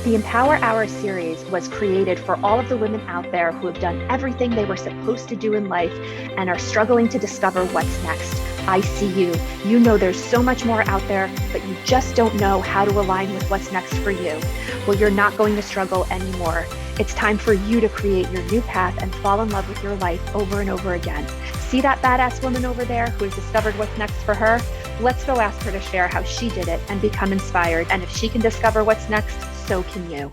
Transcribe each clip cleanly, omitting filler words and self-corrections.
The Empower Hour series was created for all of the women out there who have done everything they were supposed to do in life and are struggling to discover what's next. I see you. You know there's so much more out there, but you just don't know how to align with what's next for you. Well, you're not going to struggle anymore. It's time for you to create your new path and fall in love with your life over and over again. See that badass woman over there who has discovered what's next for her? Let's go ask her to share how she did it and become inspired. And if she can discover what's next, so can you.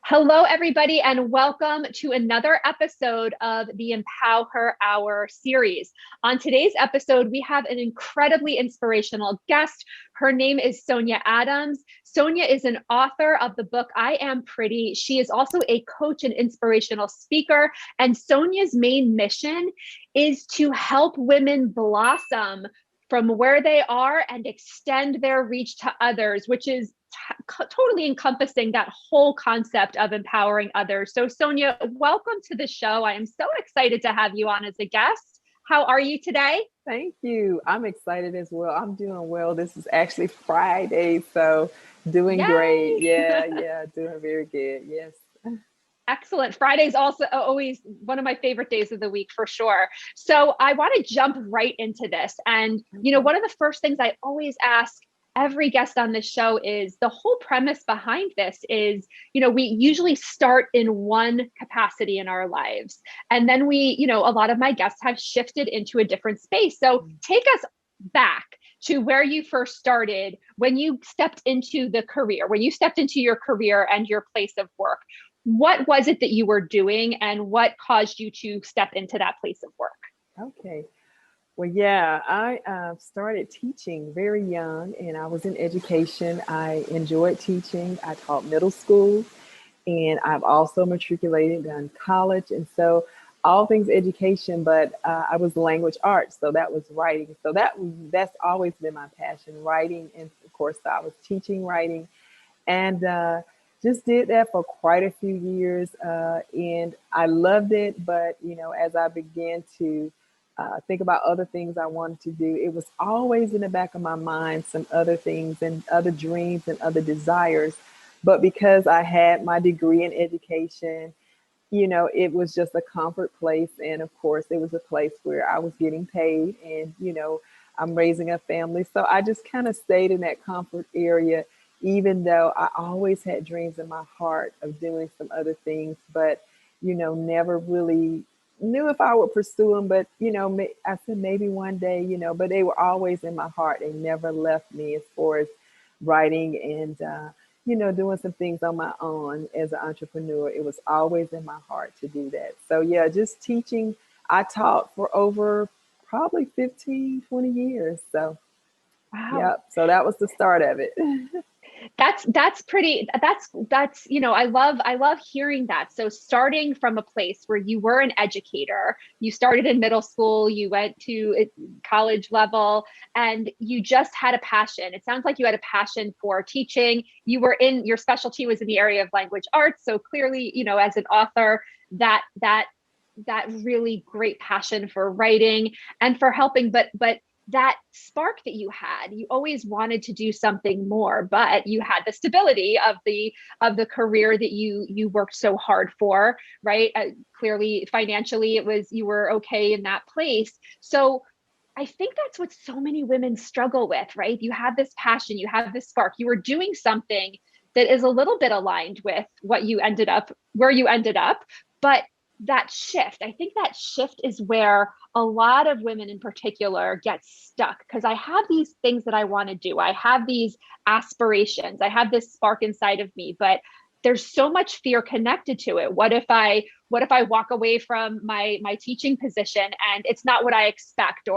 Hello, everybody, and welcome to another episode of the EmpowHER Hour series. On today's episode, we have an incredibly inspirational guest. Her name is Sonia Adams. Sonia is an author of the book, I Am Pretty. She is also a coach and inspirational speaker. And Sonia's main mission is to help women blossom from where they are and extend their reach to others, which is totally encompassing that whole concept of empowering others. So Sonia, welcome to the show. I am so excited to have you on as a guest. How are you today? Thank you. I'm excited as well. I'm doing well. This is actually Friday, so doing great. Yeah, doing very good. Yes. Excellent. Friday's also always one of my favorite days of the week for sure. So I want to jump right into this. And, one of the first things I always ask every guest on this show is the whole premise behind this is, we usually start in one capacity in our lives. And then we, a lot of my guests have shifted into a different space. So take us back to where you first started when you stepped into the career, when you stepped into your career and your place of work. What was it that you were doing and what caused you to step into that place of work? Okay. Well, yeah, I started teaching very young and I was in education. I enjoyed teaching. I taught middle school and I've also matriculated, done college. And so all things education, but I was language arts. So that was writing. So that's always been my passion, writing. And of course, I was teaching writing and just did that for quite a few years. And I loved it. But, as I began to think about other things I wanted to do, it was always in the back of my mind, some other things and other dreams and other desires. But because I had my degree in education, it was just a comfort place. And of course, it was a place where I was getting paid and, I'm raising a family. So I just kind of stayed in that comfort area, even though I always had dreams in my heart of doing some other things, but, never really knew if I would pursue them. But, I said maybe one day, but they were always in my heart. They never left me as far as writing and, doing some things on my own as an entrepreneur. It was always in my heart to do that. So yeah, just teaching. I taught for over probably 15, 20 years. So, Wow. Yep. So that was the start of it. That's I love hearing that. So starting from a place where you were an educator, you started in middle school, you went to college level, and you just had a passion. It sounds like you had a passion for teaching. Your specialty was in the area of language arts. So clearly, as an author, that really great passion for writing and for helping, but that spark that you had, you always wanted to do something more, but you had the stability of the career that you worked so hard for, right? Clearly, financially, you were okay in that place. So I think that's what so many women struggle with, right? You have this passion, you have this spark, you were doing something that is a little bit aligned with where you ended up, but I think that shift is where a lot of women in particular get stuck, because I have these things that I want to do. I have these aspirations. I have this spark inside of me, but there's so much fear connected to it. What if I walk away from my teaching position and it's not what I expect?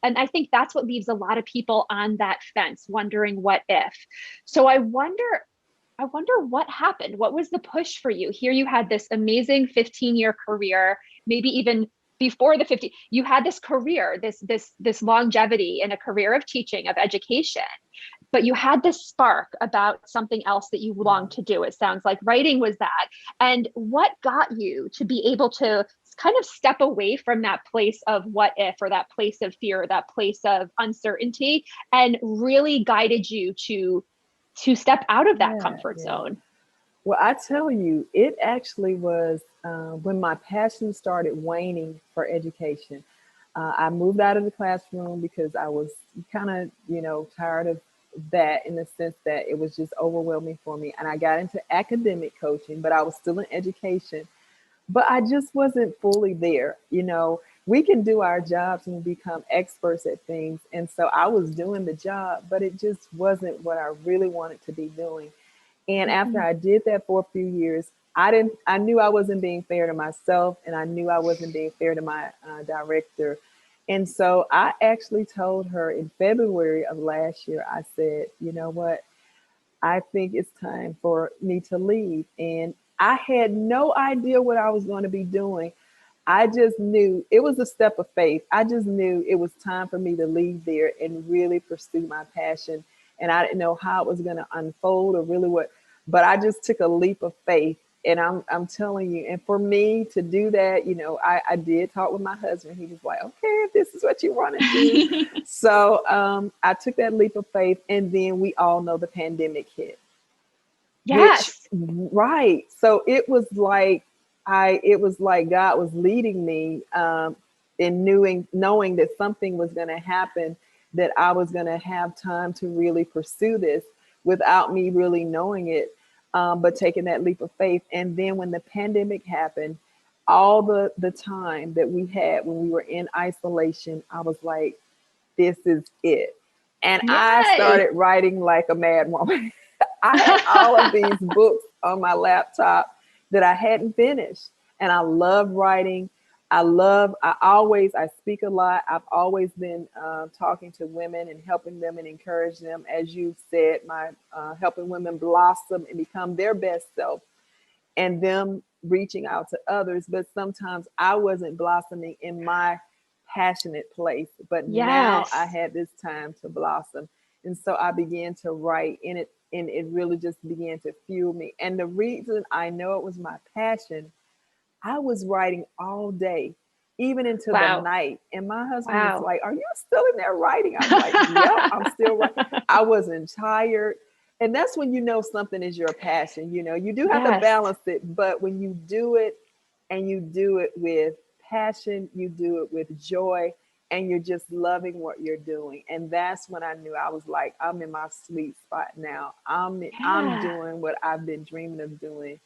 And I think that's what leaves a lot of people on that fence, wondering what if. So I wonder what happened. What was the push for you? Here you had this amazing 15-year career, maybe even before the 50, you had this career, this longevity in a career of teaching, of education, but you had this spark about something else that you longed to do. It sounds like writing was that. And what got you to be able to kind of step away from that place of what if, or that place of fear, that place of uncertainty, and really guided you to step out of that comfort zone? Well, I tell you, it actually was when my passion started waning for education. I moved out of the classroom because I was kind of, tired of that, in the sense that it was just overwhelming for me. And I got into academic coaching, but I was still in education. But I just wasn't fully there. We can do our jobs and become experts at things. And so I was doing the job, but it just wasn't what I really wanted to be doing. And after Mhm. I did that for a few years, I knew I wasn't being fair to myself, and I knew I wasn't being fair to my director. And so I actually told her in February of last year, I said, you know what? I think it's time for me to leave. And I had no idea what I was going to be doing. I just knew it was a step of faith. I just knew it was time for me to leave there and really pursue my passion. And I didn't know how it was going to unfold or really what, but I just took a leap of faith. And I'm telling you, and for me to do that, I did talk with my husband. He was like, okay, if this is what you want to do. So I took that leap of faith. And then we all know the pandemic hit, which, Yes. right. So it was like God was leading me, in knowing that something was going to happen, that I was going to have time to really pursue this without me really knowing it, but taking that leap of faith. And then when the pandemic happened, all the time that we had when we were in isolation, I was like, this is it. And I Yes. started writing like a mad woman. I had all of these books on my laptop that I hadn't finished. And I love writing. I speak a lot. I've always been talking to women and helping them and encouraging them. As you said, my helping women blossom and become their best self, and them reaching out to others. But sometimes I wasn't blossoming in my passionate place. But now I Yes. had this time to blossom. And so I began to write in it, and it really just began to fuel me. And the reason I know it was my passion, I was writing all day, even into the Wow. night. And my husband was Wow. like, are you still in there writing? I'm like, yep, I'm still writing. I wasn't tired. And that's when you know something is your passion. You do have to Yes. balance it, but when you do it, and you do it with passion, you do it with joy, and you're just loving what you're doing. And that's when I knew I was like, I'm in my sweet spot now. I'm Yeah. doing what I've been dreaming of doing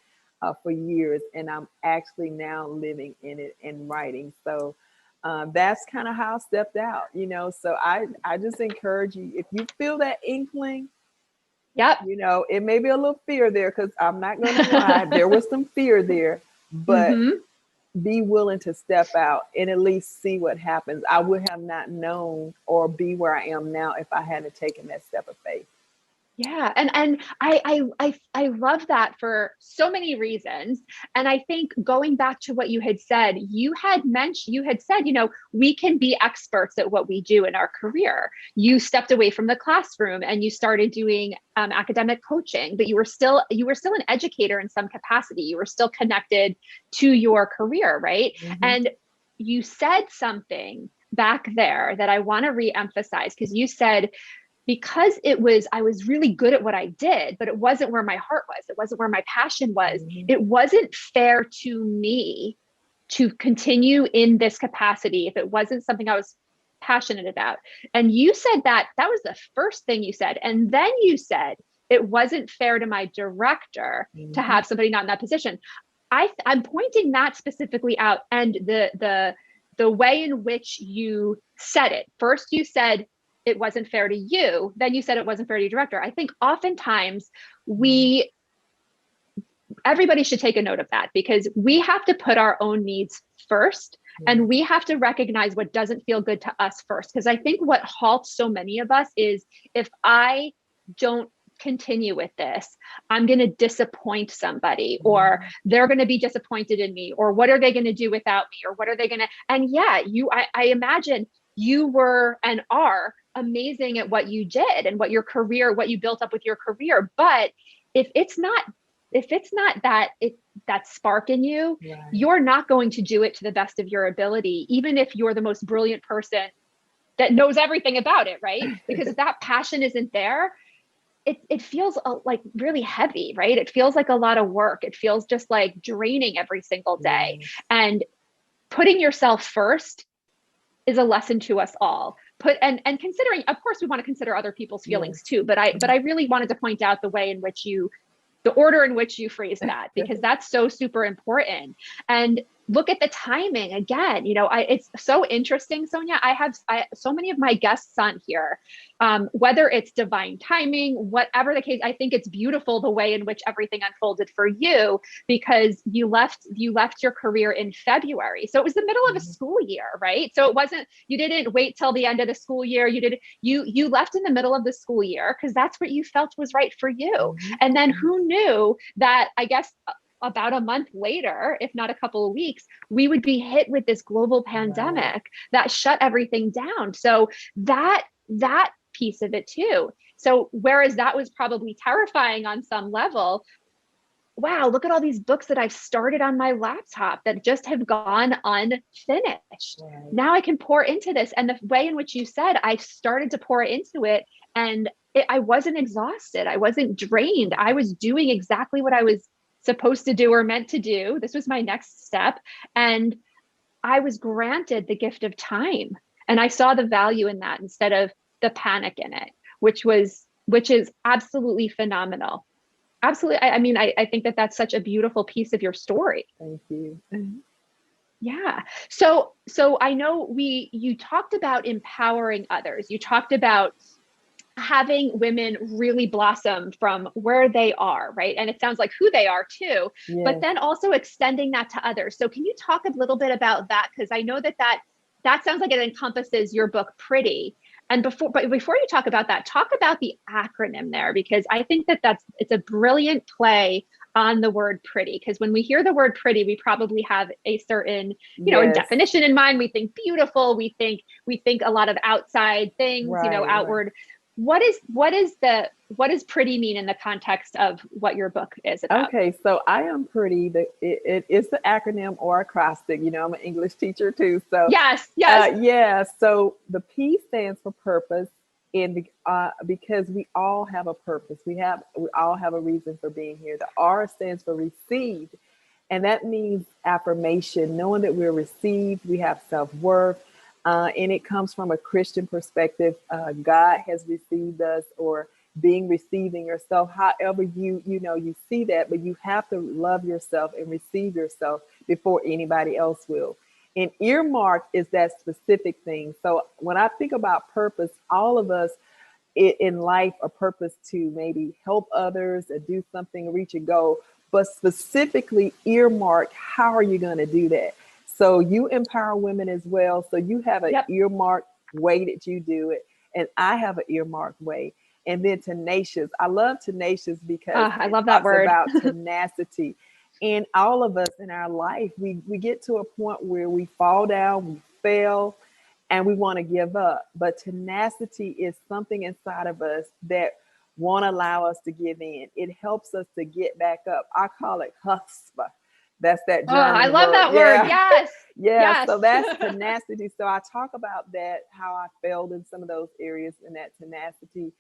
for years, and I'm actually now living in it and writing. So that's kind of how I stepped out. So I just encourage you, if you feel that inkling, Yep. it may be a little fear there, because I'm not going to lie, there was some fear there, but Hmm. be willing to step out and at least see what happens. I would have not known or be where I am now if I hadn't taken that step of faith. Yeah, and I love that for so many reasons. And I think going back to what you had said, you had said, we can be experts at what we do in our career. You stepped away from the classroom and you started doing academic coaching, but you were still an educator in some capacity. You were still connected to your career, right? Mm-hmm. And you said something back there that I want to re-emphasize, because you said, because I was really good at what I did, but it wasn't where my heart was. It wasn't where my passion was. Mm-hmm. It wasn't fair to me to continue in this capacity if it wasn't something I was passionate about. And you said that was the first thing you said. And then you said it wasn't fair to my director to Mm-hmm. have somebody not in that position. I'm pointing that specifically out, and the way in which you said it. First, you said it wasn't fair to you. Then you said it wasn't fair to your director. I think oftentimes we everybody should take a note of that, because we have to put our own needs first, Yeah. and we have to recognize what doesn't feel good to us first. Because I think what halts so many of us is, if I don't continue with this, I'm going to disappoint somebody, or Mm-hmm. they're going to be disappointed in me, or what are they going to do without me, or what are they going to, and yeah, I imagine you were and are amazing at what you did and what you built up with your career. But if it's not that spark in you, Right. you're not going to do it to the best of your ability, even if you're the most brilliant person that knows everything about it, right? Because if that passion isn't there, it feels like really heavy, right? It feels like a lot of work. It feels just like draining every single day. Yes. And putting yourself first is a lesson to us all. And considering, of course, we want to consider other people's Yes. feelings too, but I really wanted to point out the way in which you the order in which you phrase that, because that's so super important. And look at the timing again. It's so interesting, Sonia. So many of my guests on here, whether it's divine timing, whatever the case. I think it's beautiful the way in which everything unfolded for you, because you left your career in February, so it was the middle of a school year, right? So it wasn't, you didn't wait till the end of the school year. You left in the middle of the school year because that's what you felt was right for you. And then who knew that, I guess, about a month later, if not a couple of weeks, we would be hit with this global pandemic Right. that shut everything down. So that piece of it too. So whereas that was probably terrifying on some level, wow, look at all these books that I've started on my laptop that just have gone unfinished. Right. Now I can pour into this. And the way in which you said, I started to pour into it, and I wasn't exhausted. I wasn't drained. I was doing exactly what I was supposed to do or meant to do. This was my next step. And I was granted the gift of time. And I saw the value in that instead of the panic in it, which is absolutely phenomenal. Absolutely. I mean, I think that that's such a beautiful piece of your story. Thank you. Yeah. So I know you talked about empowering others. You talked about having women really blossom from where they are, right? And it sounds like who they are too, but Yes. then also extending that to others. So can you talk a little bit about that? Because I know that sounds like it encompasses your book Pretty. And before you talk about the acronym there, because I think that it's a brilliant play on the word pretty. Because when we hear the word pretty, we probably have a certain, Yes. definition in mind. We think beautiful. We think a lot of outside things, Right. Right. outward. What does pretty mean in the context of what your book is about? Okay, so I am pretty. It's the acronym or acrostic. I'm an English teacher too. So, Yes, yes. yeah. So the P stands for purpose, and because we all have a purpose, we all have a reason for being here. The R stands for received, and that means affirmation, knowing that we're received, we have self worth, and it comes from a Christian perspective. God has received us, or being receiving yourself, however you see that, but you have to love yourself and receive yourself before anybody else will. And earmark is that specific thing. So when I think about purpose, all of us in life a purpose to maybe help others or do something, reach a goal, but specifically earmark, how are you going to do that? So you empower women as well. So you have an Yep. earmark way that you do it, and I have an earmark way. And then tenacious. I love tenacious because I it love that talks word. about tenacity. And all of us in our life, we get to a point where we fall down, we fail, and we want to give up. But tenacity is something inside of us that won't allow us to give in. It helps us to get back up. I call it huspa. That's that Oh, I German love word. that word. Yeah. Yes. Yeah. Yes. So that's tenacity. So I talk about that, how I failed in some of those areas, and that tenacity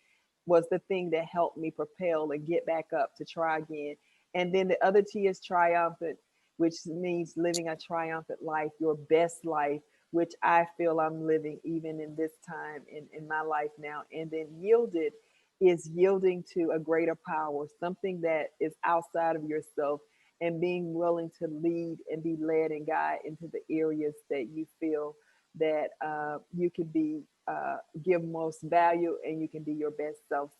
was the thing that helped me propel and get back up to try again. And then the other T is triumphant, which means living a triumphant life, your best life, which I feel I'm living even in this time in my life now. And then yielded is yielding to a greater power, something that is outside of yourself, and being willing to lead and be led and guide into the areas that you feel that you can be give most value, and you can be your best self.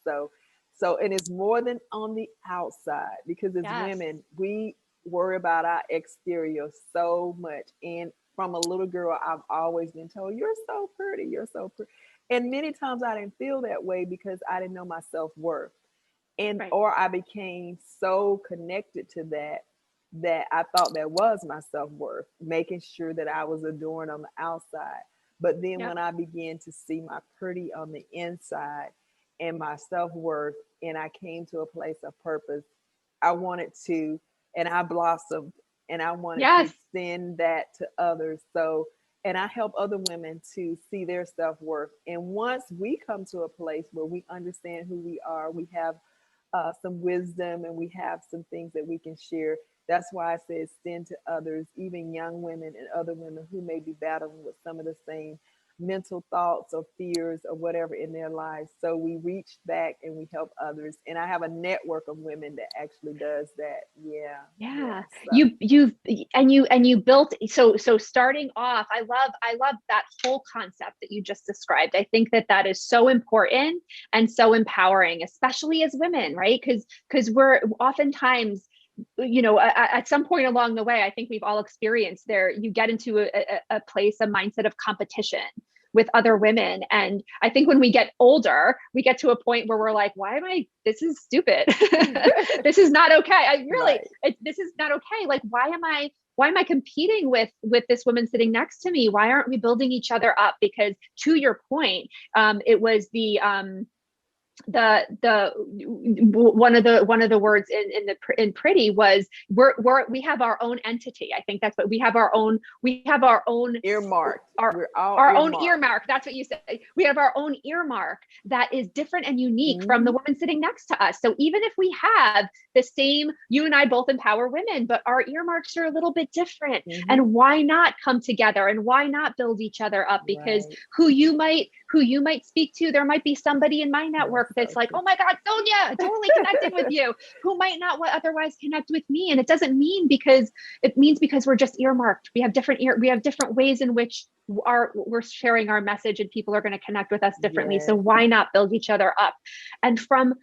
And it's more than on the outside, because as Yes. women we worry about our exterior so much. And from a little girl, I've always been told, you're so pretty, you're so pretty. And many times I didn't feel that way because I didn't know my self-worth, and Right. or I became so connected to that I thought that was my self-worth, making sure that I was adoring on the outside. But then Yep. when I began to see my pretty on the inside and my self-worth, and I came to a place of purpose, I wanted to, and I blossomed, and I wanted to Yes. extend that to others. So, and I help other women to see their self-worth. And once we come to a place where we understand who we are, we have some wisdom, and we have some things that we can share. That's why I say extend to others, even young women and other women who may be battling with some of the same mental thoughts or fears or whatever in their lives. So we reach back and we help others. And I have a network of women that actually does that. Yeah. Yeah. So. You built, so starting off, I love that whole concept that you just described. I think that that is so important and so empowering, especially as women, right? Because we're oftentimes, at some point along the way, I think we've all experienced there, you get into a place, a mindset of competition with other women. And I think when we get older, we get to a point where we're like, this is stupid. This is not okay. Right. This is not okay. Like, why am I competing with this woman sitting next to me? Why aren't we building each other up? Because to your point, it was the one of the words in Pretty was we have our own entity. I think that's what we have our own Earmark. our own earmark. That's what you said. We have our own earmark that is different and unique from the woman sitting next to us. So even if we have the same, you and I both empower women, but our earmarks are a little bit different. And why not come together, and why not build each other up? Because who you might speak to, there might be somebody in my network that's like, oh my God, Sonia, totally connecting with you, who might not otherwise connect with me. And it doesn't mean because we're just earmarked. We have different ways in which we're sharing our message, and people are going to connect with us differently. So why not build each other up? And from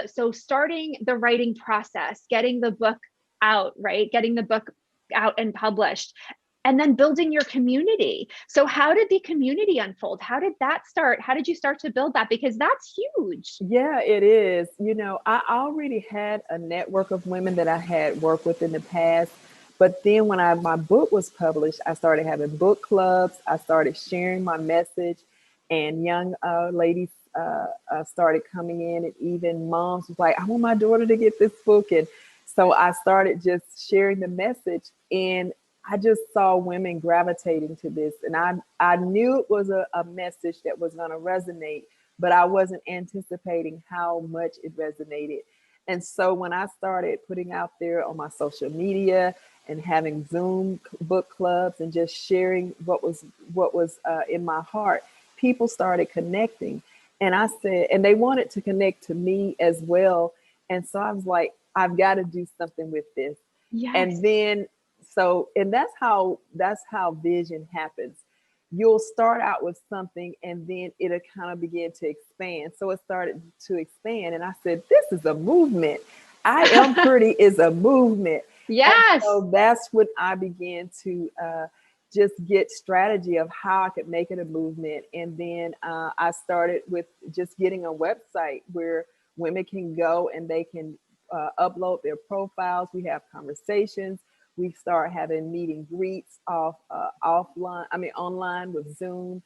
so starting the writing process, getting the book out, right? Getting the book out and published, and then building your community. So how did the community unfold? How did that start? How did you start to build that? Because that's huge. Yeah, it is. I already had a network of women that I had worked with in the past. But then when my book was published, I started having book clubs. I started sharing my message, and young ladies started coming in, and even moms was like, I want my daughter to get this book. And so I started just sharing the message, and I just saw women gravitating to this. And I knew it was a message that was going to resonate, but I wasn't anticipating how much it resonated. And so when I started putting out there on my social media and having Zoom book clubs and just sharing what was in my heart, people started connecting. And I said, and they wanted to connect to me as well. And so I was like, I've got to do something with this. Yes. And then, and that's how vision happens. You'll start out with something, and then it'll kind of begin to expand. So it started to expand, and I said, this is a movement. I Am Pretty is a movement. Yes. And so that's when I began to just get strategy of how I could make it a movement. And then I started with just getting a website where women can go and they can upload their profiles. We have conversations. We start having meet and greets online with Zoom,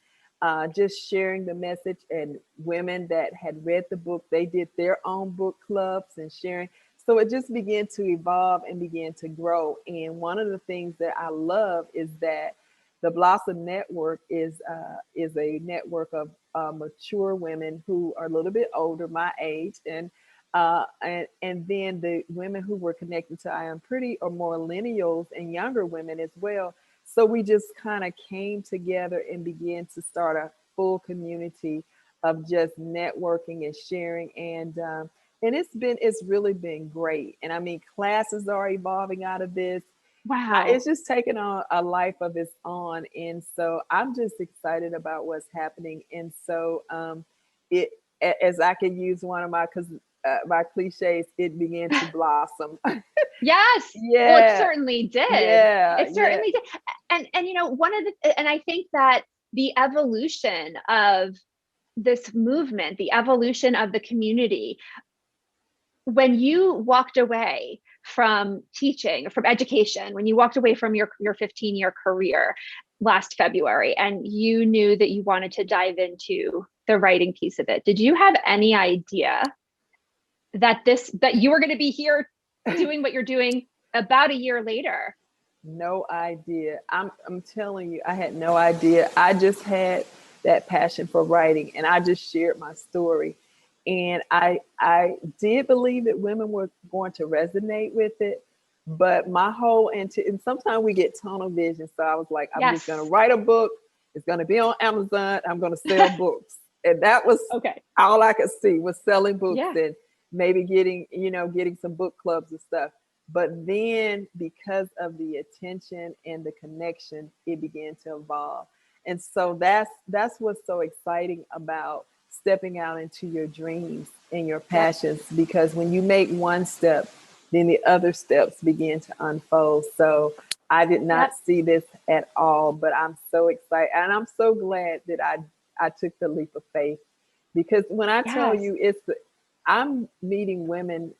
just sharing the message. And women that had read the book, they did their own book clubs and sharing. So it just began to evolve and began to grow. And one of the things that I love is that the Blossom Network is a network of mature women who are a little bit older, my age, and then the women who were connected to I Am Pretty are more millennials and younger women as well. So we just kind of came together and began to start a full community of just networking and sharing. And it's really been great. And I mean, classes are evolving out of this. Wow. It's just taken on a life of its own. And so I'm just excited about what's happening. And so as I can use one of my cliches, it began to blossom. Yes. Yeah. Well, it certainly did. Yeah. It certainly did. And I think that the evolution of this movement, the evolution of the community, when you walked away from teaching, from education, when you walked away from your 15-year career last February, and you knew that you wanted to dive into the writing piece of it, did you have any idea that you were going to be here doing what you're doing about a year later? No idea. I'm telling you, I had no idea. I just had that passion for writing, and I just shared my story. And I did believe that women were going to resonate with it, but my whole and sometimes we get tunnel vision. So I was like, I'm just gonna Yes. write a book. It's gonna be on Amazon. I'm gonna sell books. And that was Okay. all I could see was selling books Yeah. and maybe getting some book clubs and stuff. But then because of the attention and the connection, it began to evolve. And so that's what's so exciting about stepping out into your dreams and your Yep. passions, because when you make one step, then the other steps begin to unfold. So I did not Yep. see this at all, but I'm so excited and I'm so glad that I took the leap of faith, because when I tell Yes. you I'm meeting women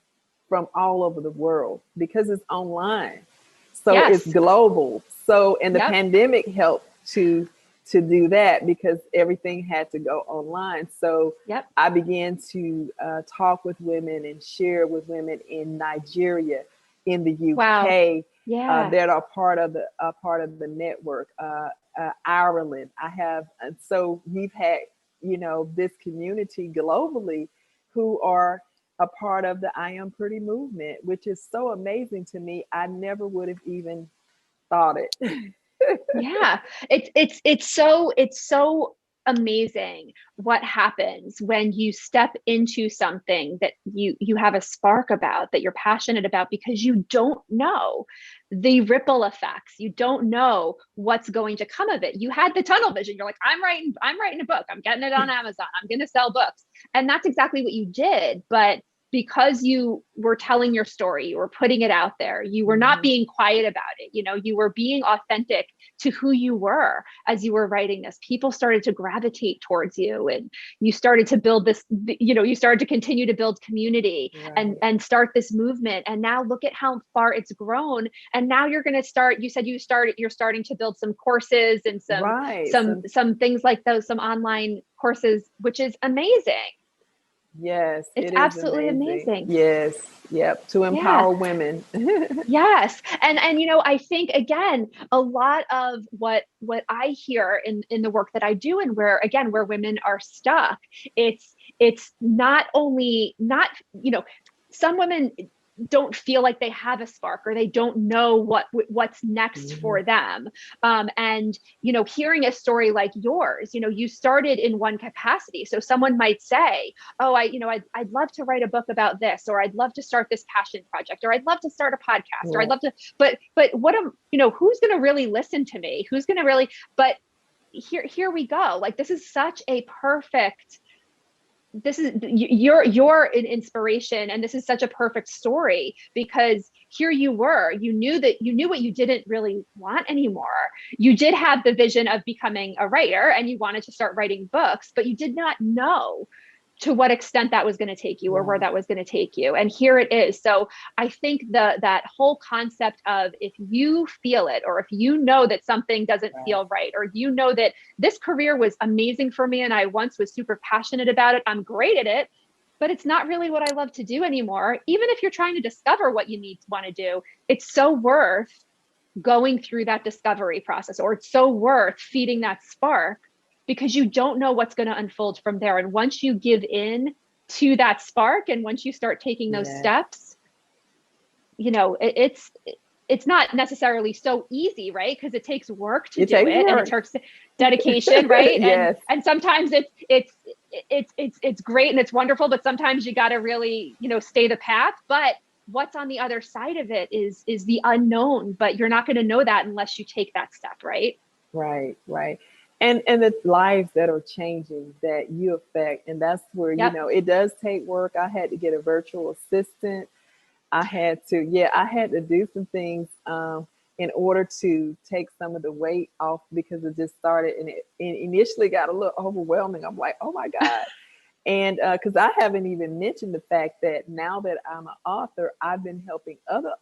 from all over the world because it's online. So it's Yes. global. So and the Yep. pandemic helped to do that because everything had to go online. So Yep. I began to talk with women and share with women in Nigeria, in the Wow. UK, Yeah. that are part of the network. Ireland, I have, and so we've had this community globally who are a part of the I Am Pretty movement, which is so amazing to me. I never would have even thought it. Yeah, it's so amazing what happens when you step into something that you have a spark about, that you're passionate about, because you don't know the ripple effects. You don't know what's going to come of it. You had the tunnel vision. You're like, I'm writing a book. I'm getting it on Amazon. I'm going to sell books. And that's exactly what you did. But because you were telling your story, you were putting it out there, you were not Mhm. being quiet about it, you were being authentic to who you were as you were writing this. People started to gravitate towards you, and you started to build this, you started to continue to build community and Right. and start this movement. And now look at how far it's grown. And now you're going to start, you said you're starting to build some courses and some Right. some some things like those, some online courses, which is amazing. Yes, It's it is absolutely amazing. amazing. Yes. Yep. To Yeah. empower women. Yes. And I think, again, a lot of what I hear in the work that I do, and where women are stuck, it's not only not, some women don't feel like they have a spark, or they don't know what's next Mhm. for them. And hearing a story like yours, you started in one capacity. So someone might say, oh, I'd love to write a book about this, or I'd love to start this passion project, or I'd love to start a podcast, or I'd Right. love to, but what am, who's going to really listen to me? Who's going to really, but here we go. Like, this is such a perfect, this is, you're an inspiration, and this is such a perfect story, because here you were, you knew what you didn't really want anymore. You did have the vision of becoming a writer, and you wanted to start writing books, but you did not know to what extent that was going to take you, or where Right. that was going to take you. And here it is. So I think that whole concept of, if you feel it, or if you know that something doesn't Right. feel right, or you know that this career was amazing for me and I once was super passionate about it, I'm great at it, but it's not really what I love to do anymore. Even if you're trying to discover what you want to do, it's so worth going through that discovery process, or it's so worth feeding that spark, because you don't know what's going to unfold from there. And once you give in to that spark, and once you start taking those Yes. steps, it's not necessarily so easy, right? Because it takes work to It do takes it, and it work. takes dedication, right? and Yes. and sometimes it's great and it's wonderful, but sometimes you got to really, stay the path. But what's on the other side of it is the unknown, but you're not going to know that unless you take that step, right? Right, right. And the lives that are changing that you affect. And that's where, Yep. it does take work. I had to get a virtual assistant. I had to do some things in order to take some of the weight off, because it just started and it initially got a little overwhelming. I'm like, oh my God. And because I haven't even mentioned the fact that now that I'm an author, I've been helping other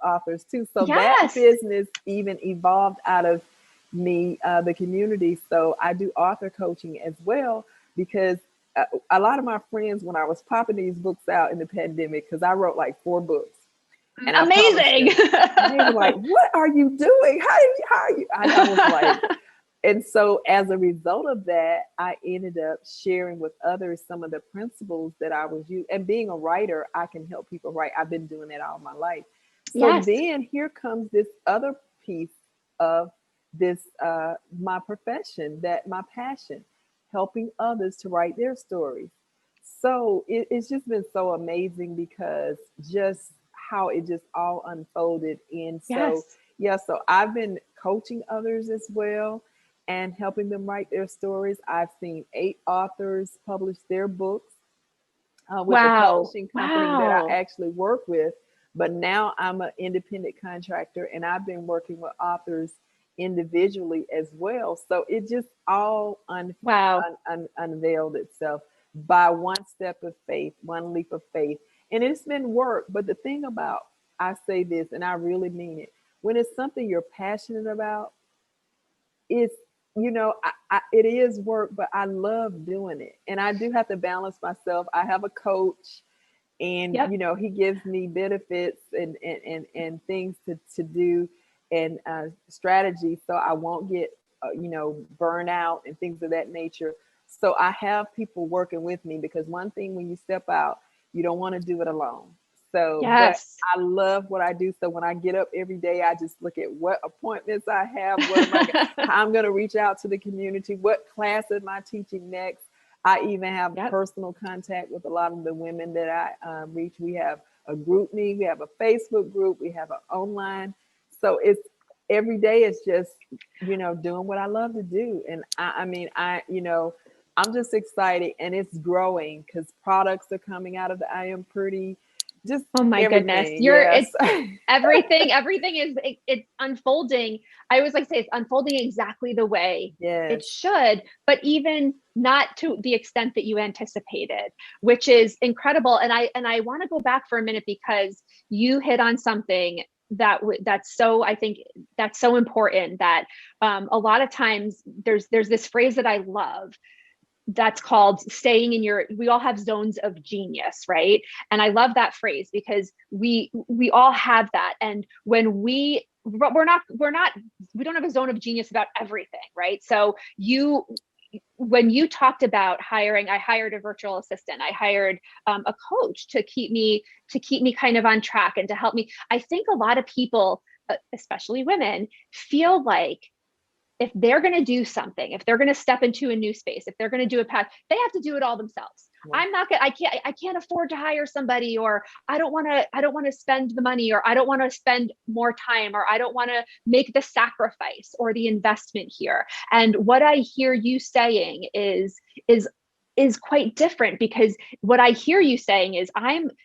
authors too. So that Yes. business even evolved out of me, the community. So I do author coaching as well, because a lot of my friends, when I was popping these books out in the pandemic, because I wrote like 4 books, and I published Amazing. them. And they were like, "What are you doing? How are you?" And I was like, and so as a result of that, I ended up sharing with others some of the principles that I was using. And being a writer, I can help people write. I've been doing that all my life. So Yes. then here comes this other piece of this, my profession, that my passion, helping others to write their stories. So it's just been so amazing because just how it just all unfolded. And so, Yes. yeah, so I've been coaching others as well and helping them write their stories. I've seen 8 authors publish their books with the Wow. publishing company that I Wow. actually work with. But now I'm an independent contractor and I've been working with authors individually as well. So it just all Wow. unveiled itself by one step of faith, one leap of faith. And it's been work. But the thing about, I say this and I really mean it, when it's something you're passionate about, it's, it is work, but I love doing it. And I do have to balance myself. I have a coach and, Yep. he gives me benefits and things to do and strategy so I won't get, burn out and things of that nature. So I have people working with me because one thing when you step out, you don't want to do it alone. So, but Yes. I love what I do. So when I get up every day, I just look at what appointments I have, what am I, how I'm going to reach out to the community, what class am I teaching next. I even have Yep. personal contact with a lot of the women that I reach. We have a group me, we have a Facebook group, we have an online. So it's every day. It's just doing what I love to do, and I mean I'm just excited, and it's growing because products are coming out of the I Am Pretty, just Oh my goodness. everything. You're Yes. it's everything is it's unfolding. I always like to say it's unfolding exactly the way Yes. it should, but even not to the extent that you anticipated, which is incredible. And I want to go back for a minute because you hit on something that's so, I think that's so important, that a lot of times there's this phrase that I love that's called staying in your, we all have zones of genius, right? And I love that phrase because we all have that. And when we don't have a zone of genius about everything, right? So when you talked about hiring, I hired a virtual assistant, I hired a coach to keep me kind of on track and to help me. I think a lot of people, especially women, feel like if they're going to do something, if they're going to step into a new space, if they're going to do a path, they have to do it all themselves. Yeah. I'm not going to, I can't afford to hire somebody, or I don't want to spend the money, or I don't want to spend more time, or I don't want to make the sacrifice or the investment here. And what I hear you saying is quite different, because what I hear you saying is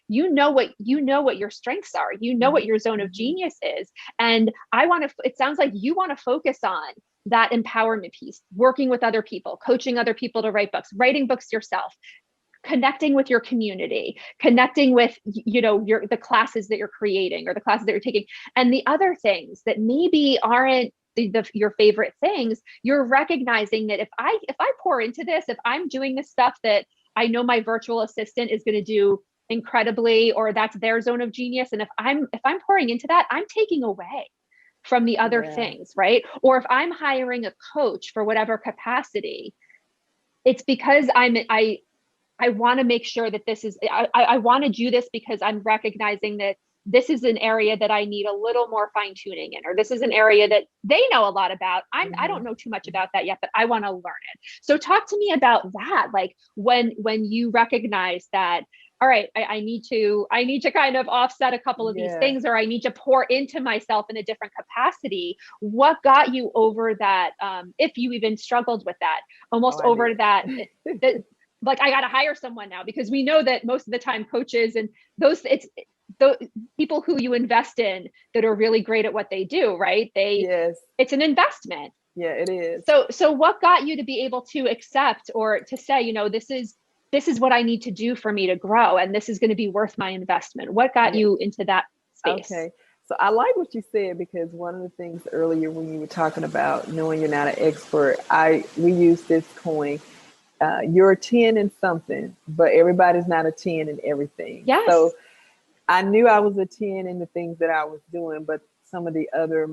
you know what your strengths are, you know what your zone of genius is. And it sounds like you want to focus on that empowerment piece, working with other people, coaching other people to write books, writing books yourself, connecting with your community, connecting with the classes that you're creating or the classes that you're taking, and the other things that maybe aren't your favorite things. You're recognizing that if I pour into this, if I'm doing the stuff that I know my virtual assistant is going to do incredibly, or that's their zone of genius, and if I'm pouring into that, I'm taking away from the other things, right? Or if I'm hiring a coach for whatever capacity, it's because I want to make sure that this is, I want to do this because I'm recognizing that this is an area that I need a little more fine tuning in, or this is an area that they know a lot about. I don't know too much about that yet, but I want to learn it. So talk to me about that. Like when you recognize that, all right, I need to kind of offset a couple of these things, or I need to pour into myself in a different capacity. What got you over that? If you even struggled with that, almost over that, like I got to hire someone now, because we know that most of the time coaches and it's the people who you invest in that are really great at what they do, right? It's an investment. Yeah, it is. So what got you to be able to accept, or to say, this is what I need to do for me to grow, and this is going to be worth my investment? What got you into that space? Okay. So I like what you said, because one of the things earlier when you were talking about knowing you're not an expert, we use this coin. You're a 10 in something, but everybody's not a 10 in everything. Yes. So I knew I was a 10 in the things that I was doing, but some of the other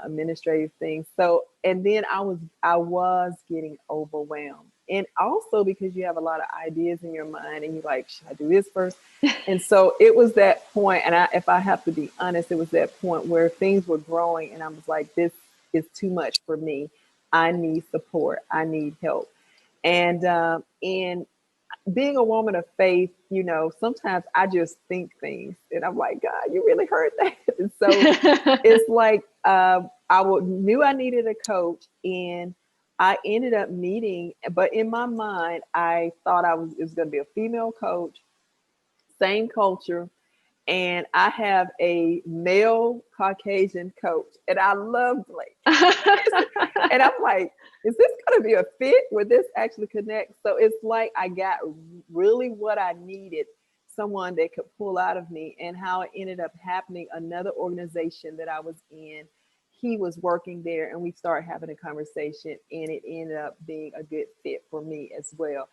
administrative things. So, and then I was getting overwhelmed. And also because you have a lot of ideas in your mind and you're like, should I do this first? And so it was that point, and if I have to be honest, it was that point where things were growing and I was like, this is too much for me. I need support. I need help. And being a woman of faith, sometimes I just think things and I'm like, God, you really heard that. And so it's like knew I needed a coach, and I ended up meeting, but in my mind, I thought it was going to be a female coach, same culture. And I have a male Caucasian coach, and I love Blake. And I'm like, is this going to be a fit where this actually connects? So it's like I got really what I needed, someone that could pull out of me. And how it ended up happening, another organization that I was in, he was working there, and we started having a conversation, and it ended up being a good fit for me as well.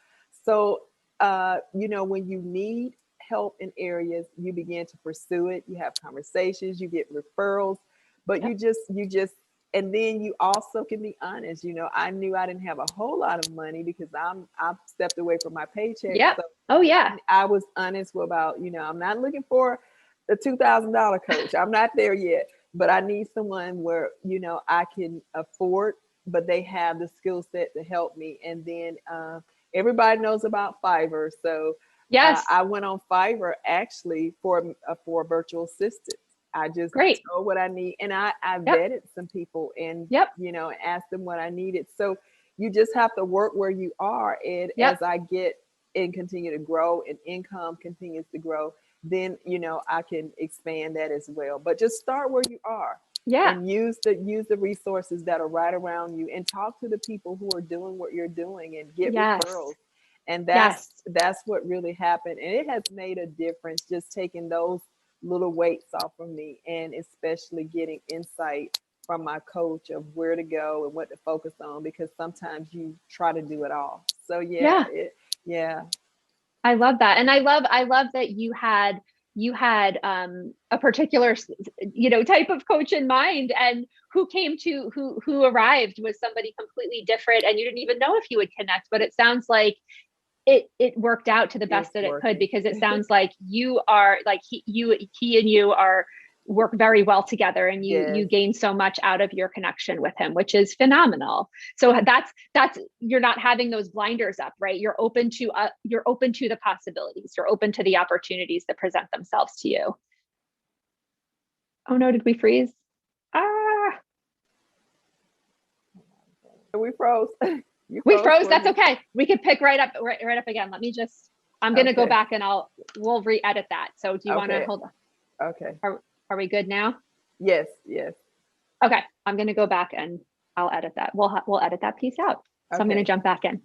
So, when you need help in areas, you begin to pursue it. You have conversations, you get referrals, but Yep. you just, and then you also can be honest. I knew I didn't have a whole lot of money because I've stepped away from my paycheck. Yep. So Oh yeah. I was honest about, I'm not looking for the $2,000 coach. I'm not there yet, but I need someone where, I can afford, but they have the skill set to help me. And then everybody knows about Fiverr. So Yes. I went on Fiverr actually for virtual assistants. I just Great. know what I need, and I Yep. vetted some people and Yep. asked them what I needed. So you just have to work where you are, and Yep. as I get and continue to grow, and income continues to grow, then I can expand that as well. But just start where you are. Yeah. And use the resources that are right around you, and talk to the people who are doing what you're doing, and get Yes. referrals. And Yes. that's what really happened. And it has made a difference, just taking those little weights off of me, and especially getting insight from my coach of where to go and what to focus on, because sometimes you try to do it all. So Yeah. yeah. I love that. And I love that you had a particular type of coach in mind, and who arrived was somebody completely different, and you didn't even know if you would connect, but it sounds like it worked out to the best that it could, because it sounds like you are like he and you are work very well together, and you gain so much out of your connection with him, which is phenomenal. So that's you're not having those blinders up, right? You're open to the possibilities. You're open to the opportunities that present themselves to you. Oh no, did we freeze? We froze. We froze. That's okay. We could pick right up again. Let me just, I'm going to go back and we'll re-edit that. So do you want to hold on? Okay. Are we good now? Yes. Okay. I'm going to go back and I'll edit that. We'll edit that piece out. So I'm going to jump back in.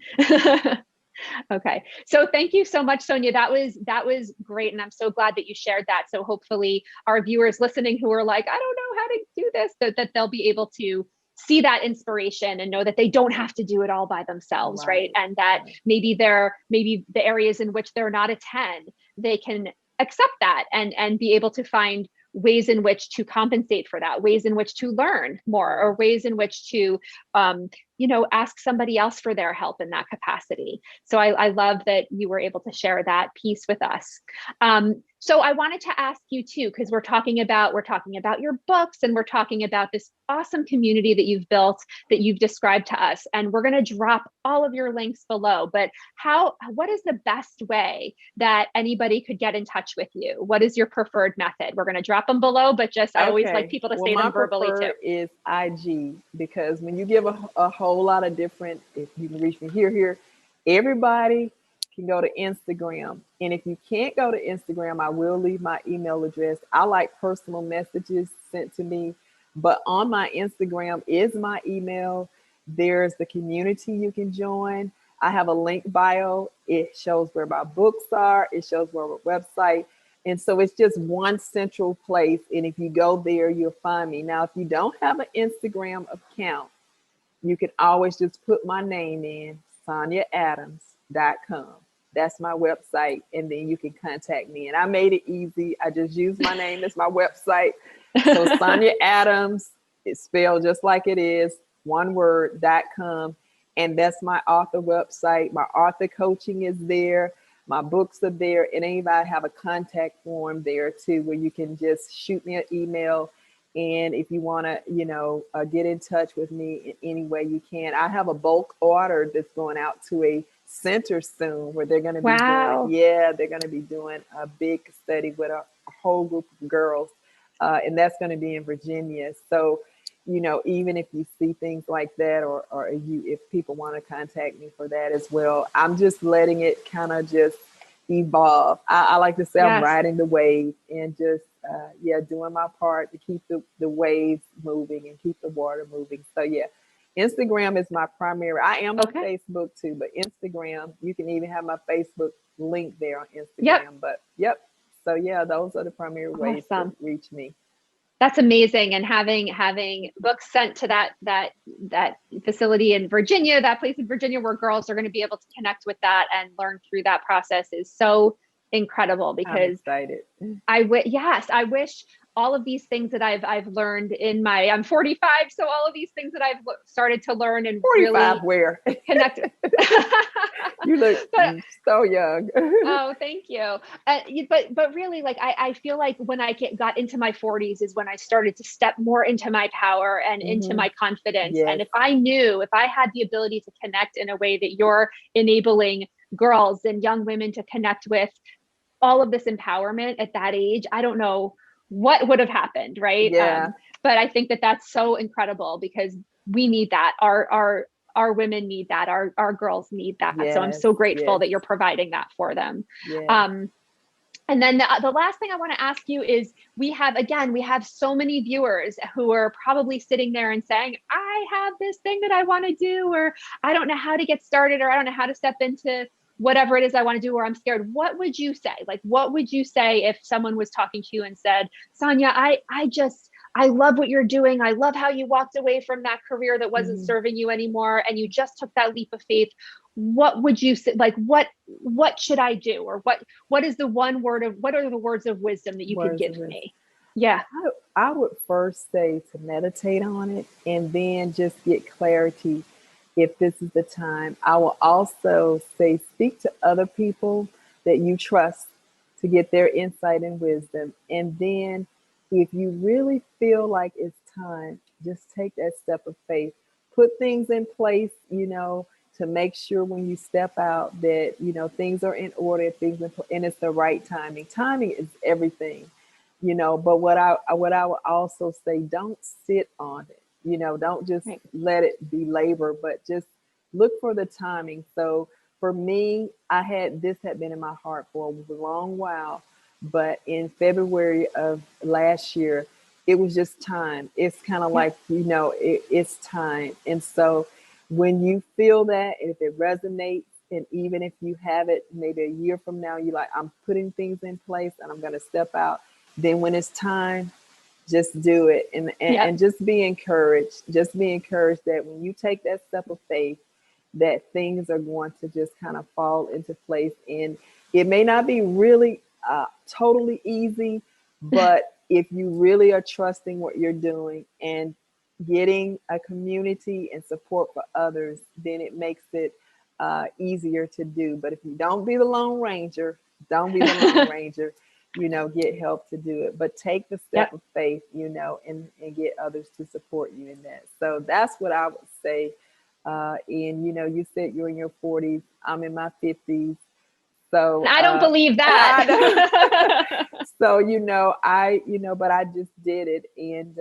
Okay. So thank you so much, Sonia. That was great. And I'm so glad that you shared that. So hopefully our viewers listening who are like, I don't know how to do this, that they'll be able to see that inspiration and know that they don't have to do it all by themselves, right? And that maybe the areas in which they're not a 10, they can accept that and be able to find ways in which to compensate for that, ways in which to learn more, or ways in which to ask somebody else for their help in that capacity. So I love that you were able to share that piece with us. So I wanted to ask you too, because we're talking about your books, and we're talking about this awesome community that you've built, that you've described to us, and we're going to drop all of your links below. But what is the best way that anybody could get in touch with you? What is your preferred method? We're going to drop them below, but I always like people to say them verbally too. Is IG, because when you give a whole lot of different, if you can reach me here, everybody can go to Instagram. And if you can't go to Instagram, I will leave my email address. I like personal messages sent to me, but on my Instagram is my email. There's the community you can join. I have a link bio. It shows where my books are. It shows where my website. And so it's just one central place. And if you go there, you'll find me. Now, if you don't have an Instagram account, you can always just put my name in, SoniaAdams.com. That's my website. And then you can contact me. And I made it easy. I just use my name as my website. So Sonia Adams, it's spelled just like it is, one word.com. And that's my author website. My author coaching is there. My books are there. And anybody have a contact form there too, where you can just shoot me an email. And if you want to, get in touch with me in any way you can. I have a bulk order that's going out to a center soon where they're going to be they're going to be doing a big study with a whole group of girls. And that's going to be in Virginia. So, even if you see things like that, or if people want to contact me for that as well, I'm just letting it kind of just evolve. I like to say I'm riding the wave and just, doing my part to keep the waves moving and keep the water moving. So Instagram is my primary. I am on Facebook too, but Instagram, you can even have my Facebook link there on Instagram. But so those are the primary ways to reach me. That's amazing. And having books sent to that facility in Virginia, that place in Virginia where girls are going to be able to connect with that and learn through that process is so incredible, because I'm excited. I wish all of these things that I've learned I'm 45. So all of these things that I've started to learn and 45 really where connect. You look so young. Oh, thank you. But really, like, I feel like when I got into my 40s is when I started to step more into my power and into my confidence. Yes. And if I had the ability to connect in a way that you're enabling girls and young women to connect with all of this empowerment at that age, I don't know what would have happened. Right. Yeah. But I think that that's so incredible, because we need that. Our women need that. Our girls need that. Yes, so I'm so grateful that you're providing that for them. Yes. And then the last thing I want to ask you is, we have so many viewers who are probably sitting there and saying, I have this thing that I want to do, or I don't know how to get started, or I don't know how to step into whatever it is I want to do, or I'm scared. What would you say? Like, what would you say if someone was talking to you and said, Sonia, I love what you're doing. I love how you walked away from that career that wasn't serving you anymore, and you just took that leap of faith. What would you say? Like, what should I do? Or what are the words of wisdom that you could give me? Yeah. I would first say to meditate on it, and then just get clarity if this is the time. I will also say, speak to other people that you trust to get their insight and wisdom. And then if you really feel like it's time, just take that step of faith. Put things in place, to make sure when you step out that, things are in order, and it's the right timing. Timing is everything, but what I would also say, don't sit on it. Don't just let it be labor, but just look for the timing. So for me, this had been in my heart for a long while, but in February of last year, it was just time. It's kind of like, it's time. And so when you feel that, and if it resonates, and even if you have it maybe a year from now, you're like, I'm putting things in place and I'm going to step out. Then when it's time, just do it, and just be encouraged. Just be encouraged that when you take that step of faith, that things are going to just kind of fall into place. And it may not be really totally easy, but if you really are trusting what you're doing and getting a community and support for others, then it makes it easier to do. But if you don't be the Lone Ranger, get help to do it, but take the step of faith, and get others to support you in that. So that's what I would say. And, you said you're in your 40s, I'm in my 50s. So I don't believe that. So, but I just did it, and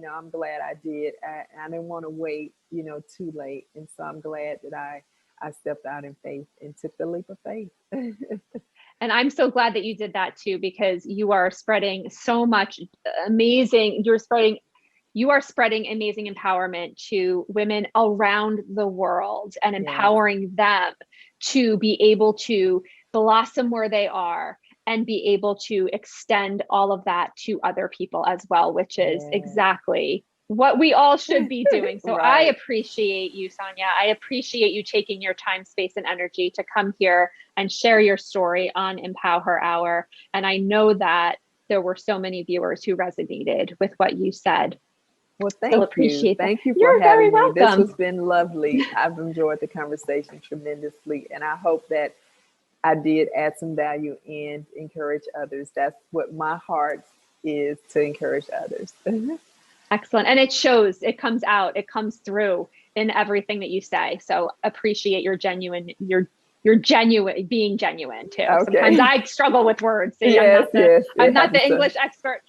I'm glad I did. I didn't want to wait, too late. And so I'm glad that I stepped out in faith and took the leap of faith. And I'm so glad that you did that too, because you are spreading so much amazing. You are spreading amazing empowerment to women around the world, and empowering them to be able to blossom where they are and be able to extend all of that to other people as well, which is exactly what we all should be doing. So I Right. appreciate you, Sonia. I appreciate you taking your time, space, and energy to come here and share your story on EmpowHER Hour. And I know that there were so many viewers who resonated with what you said. Well, So thank you. appreciate that. Thank you for You're very having me. This has welcome. been lovely. I've enjoyed the conversation tremendously, and I hope that I did add some value and encourage others. That's what my heart is, to encourage others. Excellent. And it shows, it comes out, it comes through in everything that you say. So appreciate your genuine, being genuine too. Sometimes Okay. I struggle with words. See, Yes, yes, I'm it not the happens to, English expert.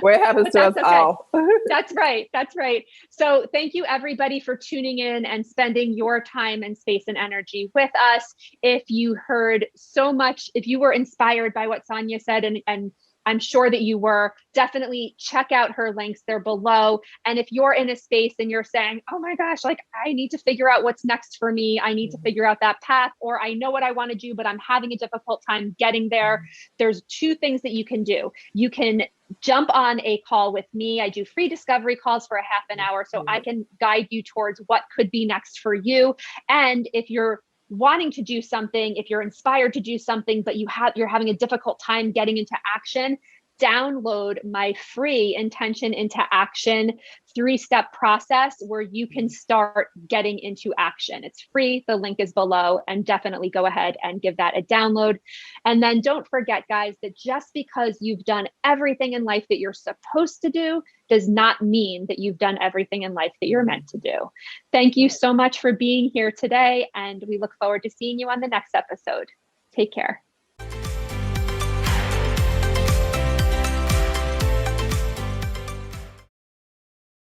well, it happens But to us that's okay. all. That's right. That's right. So thank you everybody for tuning in and spending your time and space and energy with us. If you heard so much, if you were inspired by what Sonia said, and I'm sure that you were, definitely check out her links. They're below. And if you're in a space and you're saying, oh my gosh, like I need to figure out what's next for me. I need to figure out that path, or I know what I want to do, but I'm having a difficult time getting there. There's two things that you can do. You can jump on a call with me. I do free discovery calls for a half an hour, so I can guide you towards what could be next for you. And if you're wanting to do something, if you're inspired to do something, but you're having a difficult time getting into action, download my free Intention into Action 3-step process where you can start getting into action. It's free. The link is below, and definitely go ahead and give that a download. And then don't forget, guys, that just because you've done everything in life that you're supposed to do does not mean that you've done everything in life that you're meant to do. Thank you so much for being here today, and we look forward to seeing you on the next episode. Take care.